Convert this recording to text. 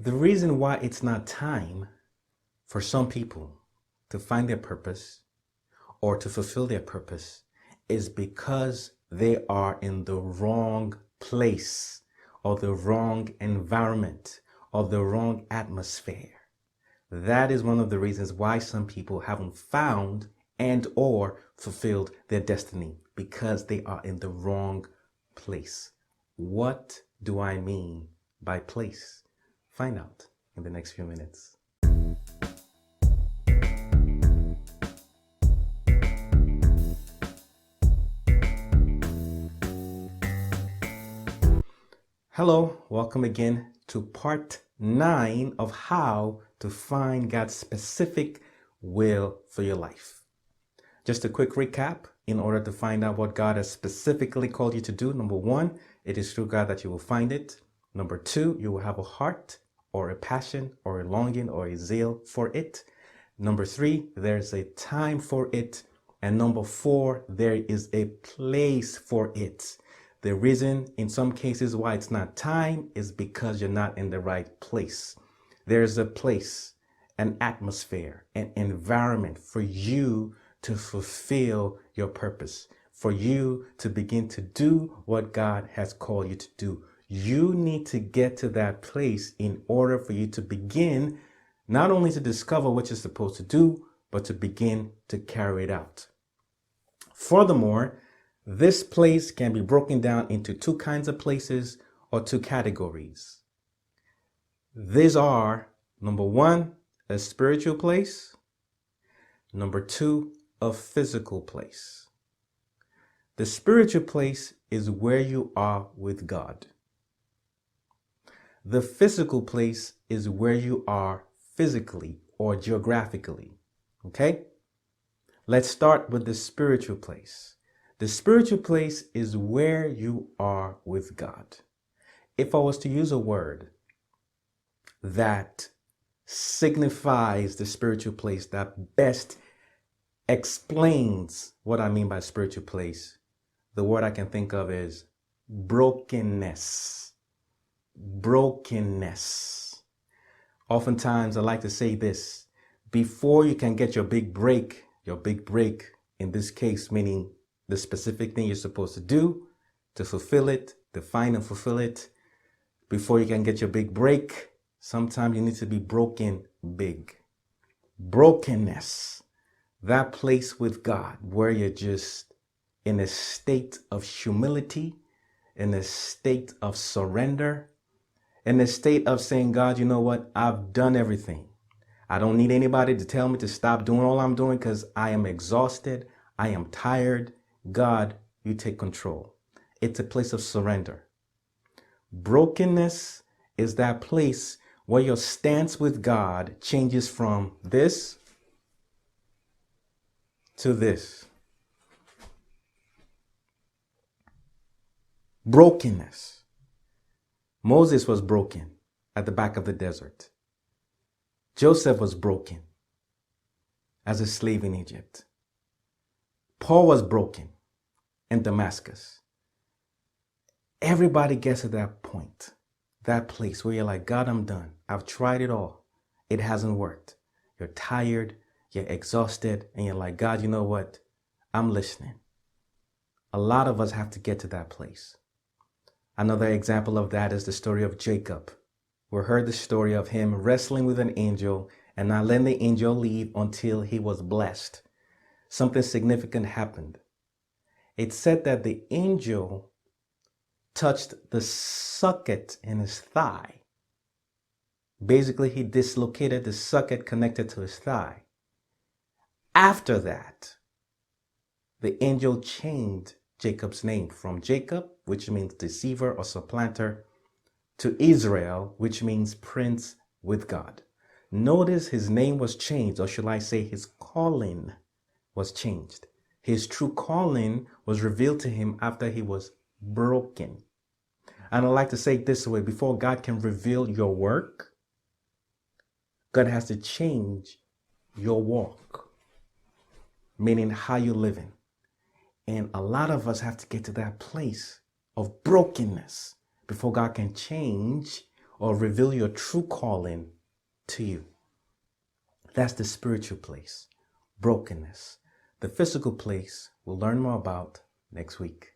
The reason why it's not time for some people to find their purpose or to fulfill their purpose is because they are in the wrong place or the wrong environment or the wrong atmosphere. That is one of the reasons why some people haven't found and or fulfilled their destiny, because they are in the wrong place. What do I mean by place? Find out in the next few minutes. Hello, welcome again to part 9 of how to find God's specific will for your life. Just a quick recap in order to find out what God has specifically called you to do. Number 1, it is through God that you will find it. Number 2, you will have a heart or a passion or a longing or a zeal for it. Number 3, there's a time for it. And number 4, there is a place for it. The reason in some cases why it's not time is because you're not in the right place. There's a place, an atmosphere, an environment for you to fulfill your purpose, for you to begin to do what God has called you to do. You need to get to that place in order for you to begin not only to discover what you're supposed to do, but to begin to carry it out. Furthermore, this place can be broken down into 2 kinds of places or 2 categories. These are, number 1, a spiritual place. Number 2, a physical place. The spiritual place is where you are with God. The physical place is where you are physically or geographically. Okay? Let's start with the spiritual place. The spiritual place is where you are with God. If I was to use a word that signifies the spiritual place, that best explains what I mean by spiritual place, the word I can think of is brokenness. Brokenness. Oftentimes I like to say this: before you can get your big break in this case, meaning the specific thing you're supposed to do to fulfill it, define and fulfill it, before you can get your big break, sometimes you need to be broken big. Brokenness, that place with God where you're just in a state of humility, in a state of surrender, in a state of saying, God, you know what? I've done everything. I don't need anybody to tell me to stop doing all I'm doing because I am exhausted. I am tired. God, you take control. It's a place of surrender. Brokenness is that place where your stance with God changes from this to this. Brokenness. Moses was broken at the back of the desert. Joseph was broken as a slave in Egypt. Paul was broken in Damascus. Everybody gets to that point, that place where you're like, God, I'm done. I've tried it all. It hasn't worked. You're tired, you're exhausted, and you're like, God, you know what? I'm listening. A lot of us have to get to that place. Another example of that is the story of Jacob. We heard the story of him wrestling with an angel and not letting the angel leave until he was blessed. Something significant happened. It said that the angel touched the socket in his thigh. Basically, he dislocated the socket connected to his thigh. After that, the angel changed Jacob's name from Jacob, which means deceiver or supplanter, to Israel, which means prince with God. Notice his name was changed, or should I say his calling was changed. His true calling was revealed to him after he was broken. And I like to say it this way: before God can reveal your work, God has to change your walk, meaning how you're living. And a lot of us have to get to that place of brokenness before God can change or reveal your true calling to you. That's the spiritual place, brokenness. The physical place we'll learn more about next week.